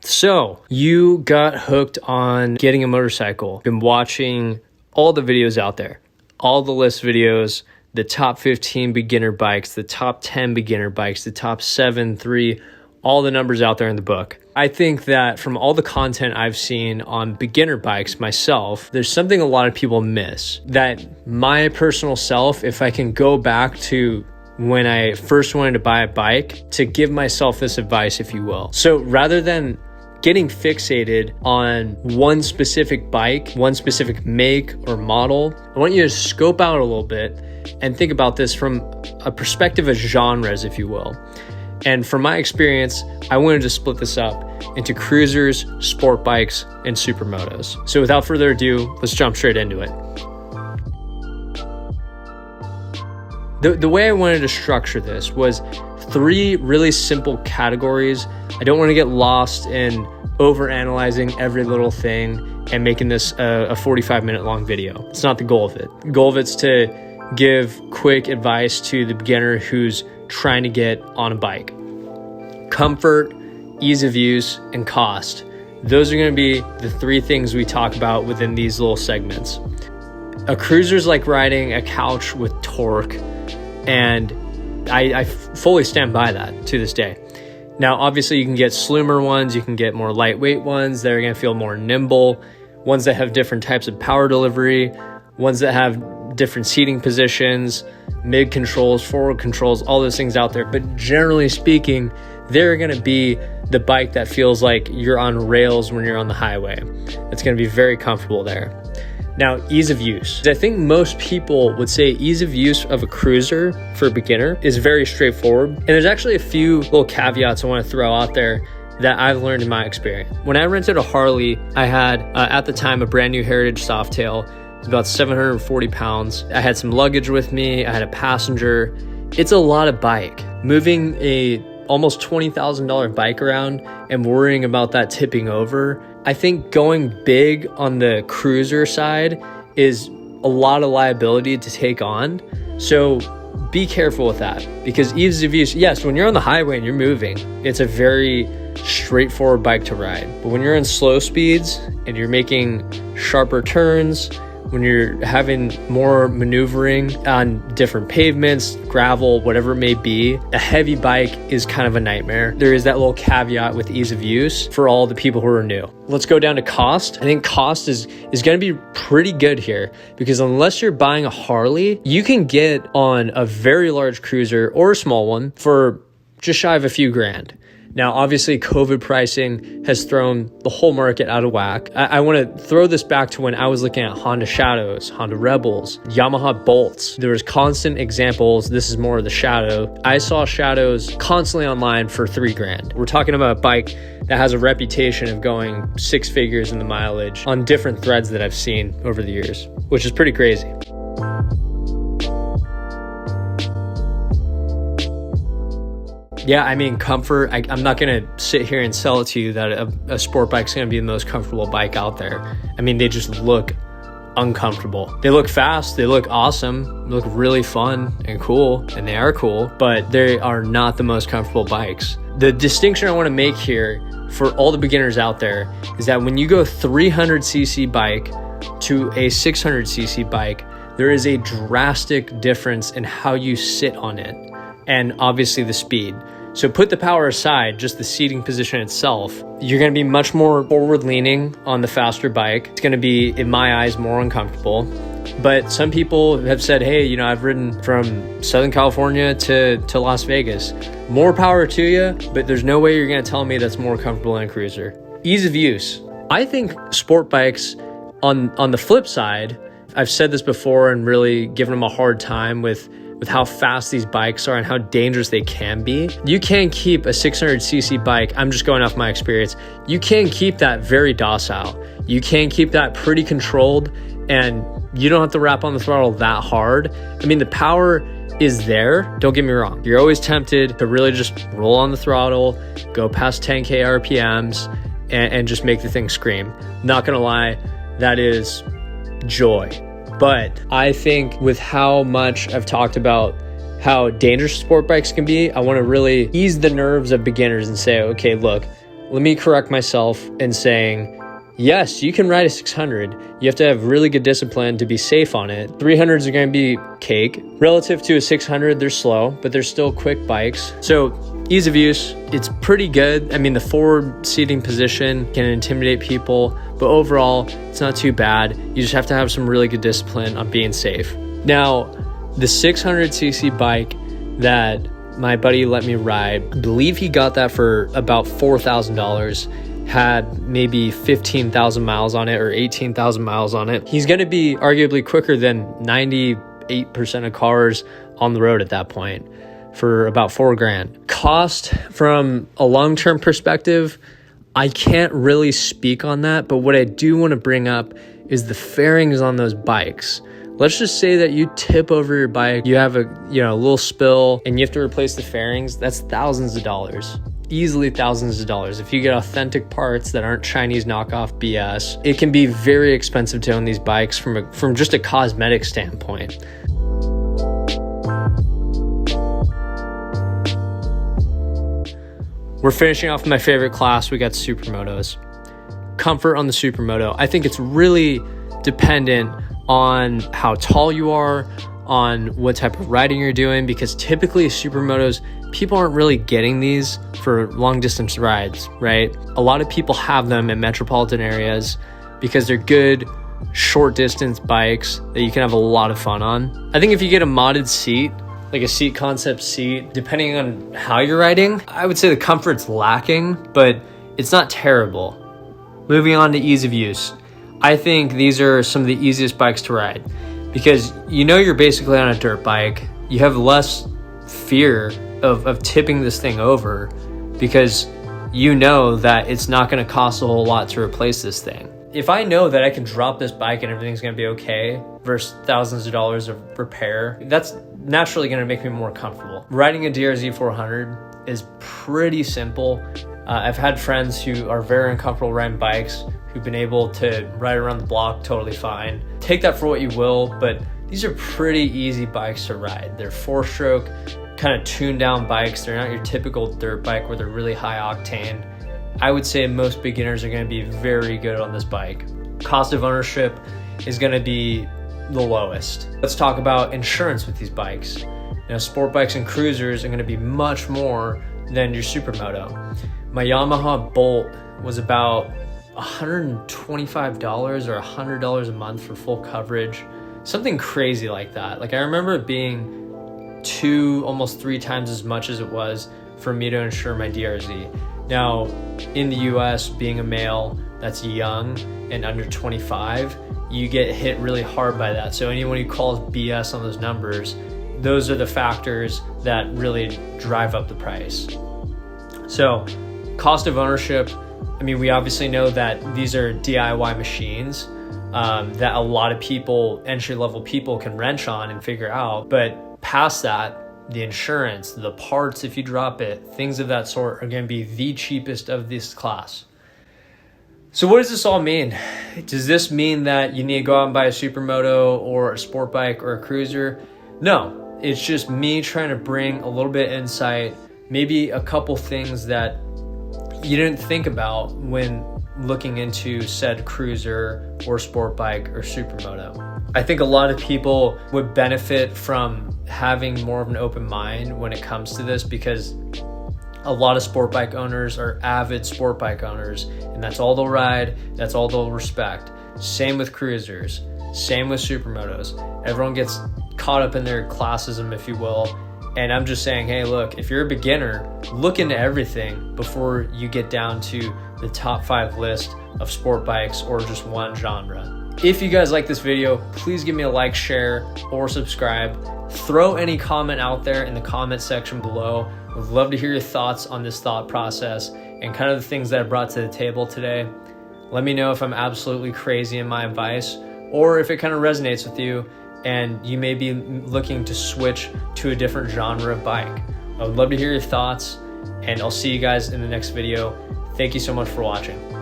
So you got hooked on getting a motorcycle, been watching all the videos out there, all the list videos, the top 15 beginner bikes, the top 10 beginner bikes, the top 7, 3, all the numbers out there in the book. I think that from all the content I've seen on beginner bikes myself, there's something a lot of people miss. That my personal self, if I can go back to when I first wanted to buy a bike, to give myself this advice, if you will. So rather than getting fixated on one specific bike, one specific make or model, I want you to scope out a little bit and think about this from a perspective of genres, if you will. And from my experience, I wanted to split this up into cruisers, sport bikes, and supermotos. So without further ado, let's jump straight into it. The way I wanted to structure this was 3 really simple categories. I don't want to get lost in overanalyzing every little thing and making this a 45-minute long video. It's not the goal of it. The goal of it's to give quick advice to the beginner who's trying to get on a bike. Comfort, ease of use, and cost. Those are going to be the 3 things we talk about within these little segments. A cruiser's like riding a couch with torque, and I fully stand by that to this day. Now, obviously, you can get slimmer ones, you can get more lightweight ones that are going to feel more nimble, ones that have different types of power delivery, ones that have different seating positions, mid controls, forward controls, all those things out there. But generally speaking, they're going to be the bike that feels like you're on rails when you're on the highway. It's going to be very comfortable there. Now, ease of use. I think most people would say ease of use of a cruiser for a beginner is very straightforward. And there's actually a few little caveats I want to throw out there that I've learned in my experience. When I rented a Harley, I had, at the time, a brand new Heritage Softail. It was about 740 pounds. I had some luggage with me. I had a passenger. It's a lot of bike. Moving a almost $20,000 bike around and worrying about that tipping over. I think going big on the cruiser side is a lot of liability to take on. So be careful with that, because ease of use, yes, when you're on the highway and you're moving, it's a very straightforward bike to ride. But when you're in slow speeds and you're making sharper turns, when you're having more maneuvering on different pavements, gravel, whatever it may be, a heavy bike is kind of a nightmare. There is that little caveat with ease of use for all the people who are new. Let's go down to cost. I think cost is going to be pretty good here, because unless you're buying a Harley, you can get on a very large cruiser or a small one for just shy of a few grand. Now, obviously, COVID pricing has thrown the whole market out of whack. I want to throw this back to when I was looking at Honda Shadows, Honda Rebels, Yamaha Bolts. There was constant examples. This is more of the Shadow. I saw Shadows constantly online for $3,000. We're talking about a bike that has a reputation of going 6 figures in the mileage on different threads that I've seen over the years, which is pretty crazy. Yeah, I mean, comfort, I'm not going to sit here and sell it to you that a sport bike's going to be the most comfortable bike out there. I mean, they just look uncomfortable. They look fast, they look awesome, they look really fun and cool, and they are cool, but they are not the most comfortable bikes. The distinction I want to make here for all the beginners out there is that when you go 300cc bike to a 600cc bike, there is a drastic difference in how you sit on it, and obviously the speed. So put the power aside, just the seating position itself, you're going to be much more forward leaning on the faster bike. It's going to be, in my eyes, more uncomfortable. But some people have said, hey, you know, I've ridden from Southern California to Las Vegas. More power to you, but there's no way you're going to tell me that's more comfortable than a cruiser. Ease of use. I think sport bikes, on the flip side, I've said this before and really given them a hard time with how fast these bikes are and how dangerous they can be. You can keep a 600cc bike, I'm just going off my experience, you can keep that very docile. You can keep that pretty controlled, and you don't have to wrap on the throttle that hard. I mean, the power is there, don't get me wrong. You're always tempted to really just roll on the throttle, go past 10K RPMs, and just make the thing scream. Not gonna lie, that is joy. But I think with how much I've talked about how dangerous sport bikes can be, I want to really ease the nerves of beginners and say, okay, look, let me correct myself in saying, yes, you can ride a 600. You have to have really good discipline to be safe on it. 300s are going to be cake. Relative to a 600, they're slow, but they're still quick bikes. So ease of use, it's pretty good. I mean, the forward seating position can intimidate people, but overall, it's not too bad. You just have to have some really good discipline on being safe. Now, the 600cc bike that my buddy let me ride, I believe he got that for about $4,000, had maybe 15,000 miles on it or 18,000 miles on it. He's going to be arguably quicker than 98% of cars on the road at that point for about $4,000. Cost from a long-term perspective, I can't really speak on that, but what I do want to bring up is the fairings on those bikes. Let's just say that you tip over your bike, you have a little spill, and you have to replace the fairings. That's thousands of dollars, easily thousands of dollars. If you get authentic parts that aren't Chinese knockoff BS, it can be very expensive to own these bikes from just a cosmetic standpoint. We're finishing off my favorite class. We got Supermotos. Comfort on the Supermoto. I think it's really dependent on how tall you are, on what type of riding you're doing, because typically Supermotos, people aren't really getting these for long distance rides, right? A lot of people have them in metropolitan areas because they're good short distance bikes that you can have a lot of fun on. I think if you get a modded seat, like a seat concept seat, depending on how you're riding, I would say the comfort's lacking, but it's not terrible. Moving on to ease of use. I think these are some of the easiest bikes to ride because you're basically on a dirt bike. You have less fear of tipping this thing over because you know that it's not going to cost a whole lot to replace this thing. If I know that I can drop this bike and everything's going to be okay versus thousands of dollars of repair, that's naturally going to make me more comfortable. Riding a DRZ 400 is pretty simple. I've had friends who are very uncomfortable riding bikes who've been able to ride around the block totally fine. Take that for what you will, but these are pretty easy bikes to ride. They're 4-stroke, kind of tuned down bikes. They're not your typical dirt bike where they're really high octane. I would say most beginners are going to be very good on this bike. Cost of ownership is going to be the lowest. Let's talk about insurance with these bikes. Now, sport bikes and cruisers are going to be much more than your Supermoto. My Yamaha Bolt was about $125 or $100 a month for full coverage, something crazy like that. Like I remember it being 2, almost 3 times as much as it was for me to insure my DRZ. Now, in the US, being a male that's young and under 25, you get hit really hard by that. So anyone who calls BS on those numbers, those are the factors that really drive up the price. So cost of ownership, I mean, we obviously know that these are DIY machines that a lot of people, entry-level people, can wrench on and figure out. But past that, the insurance, the parts, if you drop it, things of that sort are going to be the cheapest of this class. So what does this all mean? Does this mean that you need to go out and buy a Supermoto or a sport bike or a cruiser? No, it's just me trying to bring a little bit of insight, maybe a couple things that you didn't think about when looking into said cruiser or sport bike or Supermoto. I think a lot of people would benefit from having more of an open mind when it comes to this because a lot of sport bike owners are avid sport bike owners and that's all they'll ride, that's all they'll respect. Same with cruisers, same with Supermotos. Everyone gets caught up in their classism, if you will. And I'm just saying, hey, look, if you're a beginner, look into everything before you get down to the top 5 list of sport bikes or just one genre. If you guys like this video, please give me a like, share, or subscribe. Throw any comment out there in the comment section below. Would love to hear your thoughts on this thought process and kind of the things that I brought to the table today. Let me know if I'm absolutely crazy in my advice or if it kind of resonates with you and you may be looking to switch to a different genre of bike. I would love to hear your thoughts, and I'll see you guys in the next video. Thank you so much for watching.